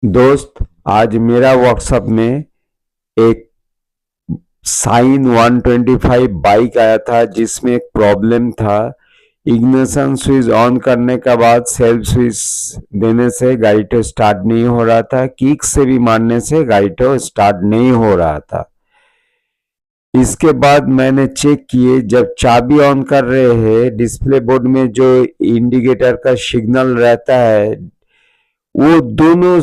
दोस्त, आज मेरा वर्कशॉप में एक साइन 125 बाइक आया था जिसमें एक प्रॉब्लम था। इग्निशन स्विच ऑन करने के बाद सेल्फ स्विच देने से गाड़ी तो स्टार्ट नहीं हो रहा था, किक से भी मारने से गाड़ी तो स्टार्ट नहीं हो रहा था। इसके बाद मैंने चेक किए, जब चाबी ऑन कर रहे हैं डिस्प्ले बोर्ड में जो इंडिकेटर का सिग्नल रहता है वो दोनों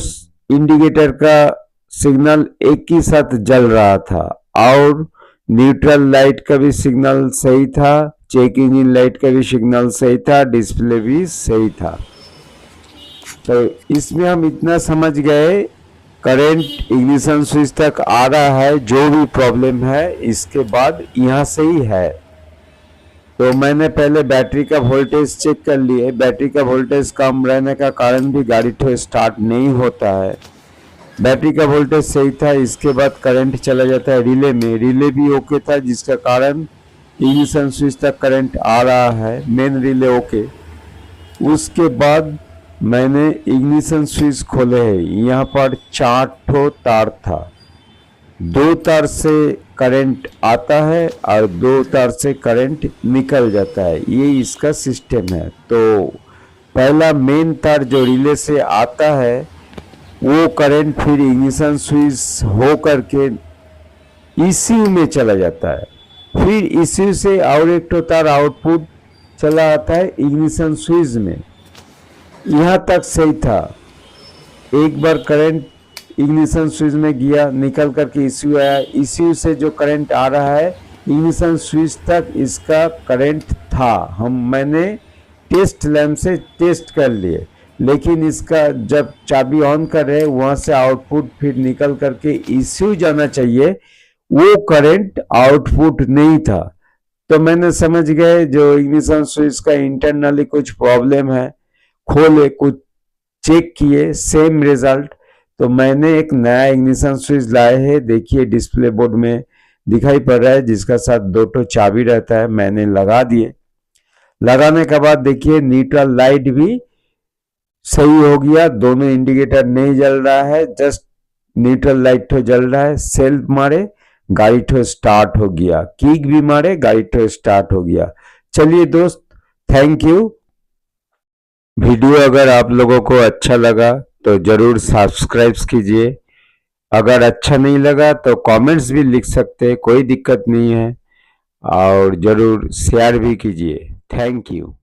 इंडिकेटर का सिग्नल एक ही साथ जल रहा था और न्यूट्रल लाइट का भी सिग्नल सही था, चेक इंजन लाइट का भी सिग्नल सही था, डिस्प्ले भी सही था। तो इसमें हम इतना समझ गए करंट इग्निशन स्विच तक आ रहा है, जो भी प्रॉब्लम है इसके बाद यहाँ से ही है। तो मैंने पहले बैटरी का वोल्टेज चेक कर लिए। बैटरी का वोल्टेज कम रहने का कारण भी गाड़ी तो स्टार्ट नहीं होता है। बैटरी का वोल्टेज सही था। इसके बाद करंट चला जाता है रिले में, रिले भी ओके था जिसका कारण इग्निशन स्विच तक करंट आ रहा है, मेन रिले ओके। उसके बाद मैंने इग्निशन स्विच खोले हैं। यहाँ पर 4 ठो तार था, 2 तार से करंट आता है और 2 तार से करंट निकल जाता है, ये इसका सिस्टम है। तो पहला मेन तार जो रिले से आता है वो करंट फिर इग्निशन स्विच हो करके ECU में चला जाता है, फिर ECU से और एक तो तार आउटपुट चला आता है इग्निशन स्विच में। यहाँ तक सही था। एक बार करंट इग्निशन स्विच में गया, निकल करके ECU आया, ECU से जो करंट आ रहा है इग्निशन स्विच तक इसका करंट था। मैंने टेस्ट लैंप से टेस्ट कर लिए, लेकिन इसका जब चाबी ऑन कर रहे वहां से आउटपुट फिर निकल करके ECU जाना चाहिए, वो करंट आउटपुट नहीं था। तो मैंने समझ गए जो इग्निशन स्विच का इंटरनली कुछ प्रॉब्लम है। खोले, कुछ चेक किए, सेम रिजल्ट। तो मैंने एक नया इग्निशन स्विच लाए हैं, देखिए डिस्प्ले बोर्ड में दिखाई पड़ रहा है, जिसका साथ 2 ठो चाबी रहता है। मैंने लगा दिए। लगाने के बाद देखिए न्यूट्रल लाइट भी सही हो गया, दोनों इंडिकेटर नहीं जल रहा है, जस्ट न्यूट्रल लाइट तो जल रहा है। सेल्फ मारे गाड़ी तो स्टार्ट हो गया, किक भी मारे गाड़ी तो स्टार्ट हो गया। चलिए दोस्त, थैंक यू। वीडियो अगर आप लोगों को अच्छा लगा तो जरूर सब्सक्राइब कीजिए। अगर अच्छा नहीं लगा तो कमेंट्स भी लिख सकते हैं, कोई दिक्कत नहीं है। और जरूर शेयर भी कीजिए। Thank you.